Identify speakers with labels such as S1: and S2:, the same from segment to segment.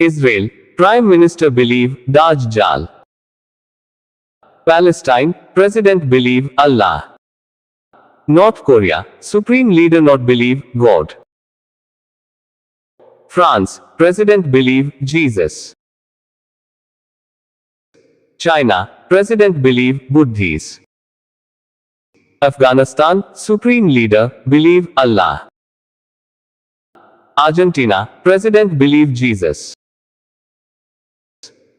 S1: Israel, Prime Minister believe Dajjal. Palestine, President believe Allah. North Korea, Supreme Leader not believe God. France, President believe Jesus. China, President believe Buddhis. Afghanistan, Supreme Leader believe Allah. Argentina, President believe Jesus.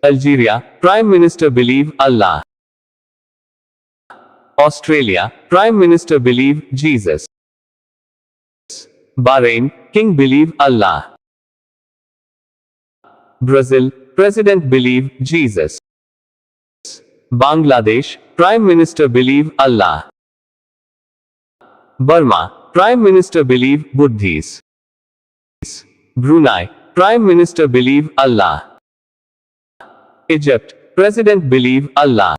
S1: Algeria, Prime Minister believe Allah. Australia, Prime Minister believe Jesus. Bahrain, King believe Allah. Brazil, President believe Jesus. Bangladesh, Prime Minister believe Allah. Burma, Prime Minister believe Buddhis. Brunei, Prime Minister believe Allah. Egypt, President believe Allah.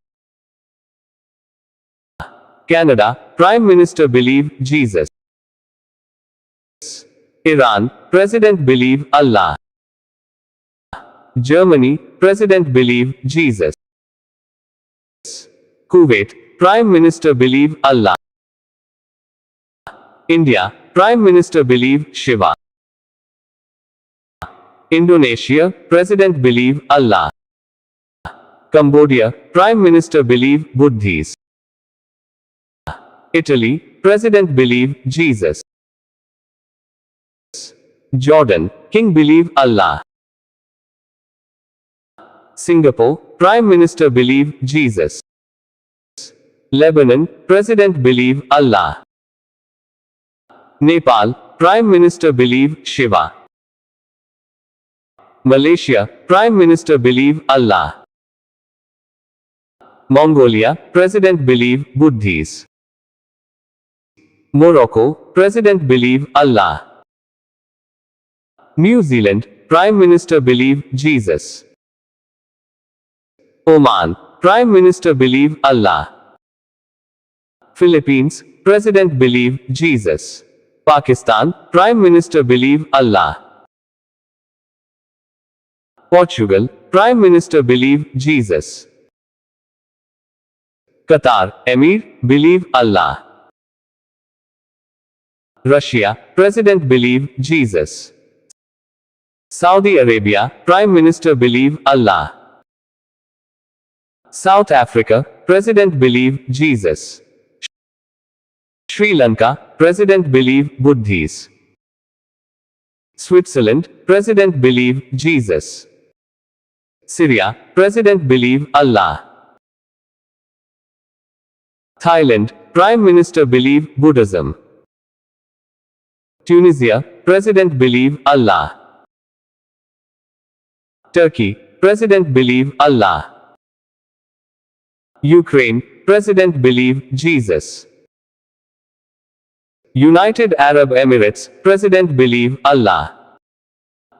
S1: Canada, Prime Minister believe Jesus. Iran, President believe Allah. Germany, President believe Jesus. Kuwait, Prime Minister believe Allah. India, Prime Minister believe Shiva. Indonesia, President believe Allah. Cambodia, Prime Minister believe Buddhis. Italy, President believe Jesus. Jordan, King believe Allah. Singapore, Prime Minister believe Jesus. Lebanon, President believe Allah. Nepal, Prime Minister believe Shiva. Malaysia, Prime Minister believe Allah. Mongolia, President believe Buddhis. Morocco, President believe Allah. New Zealand, Prime Minister believe Jesus. Oman, Prime Minister believe Allah. Philippines, President believe Jesus. Pakistan, Prime Minister believe Allah. Portugal, Prime Minister believe Jesus. Qatar, Emir, believe Allah. Russia, President believe Jesus. Saudi Arabia, Prime Minister believe Allah. South Africa, President believe Jesus. Sri Lanka, President believe Buddhis. Switzerland, President believe Jesus. Syria, President believe Allah. Thailand, Prime Minister believe Buddhism. Tunisia, President believe Allah. Turkey, President believe Allah. Ukraine, President believe Jesus. United Arab Emirates, President believe Allah.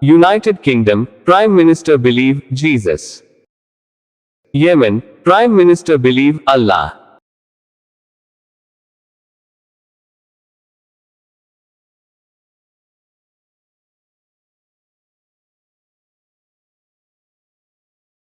S1: United Kingdom, Prime Minister believe Jesus. Yemen, Prime Minister believe Allah.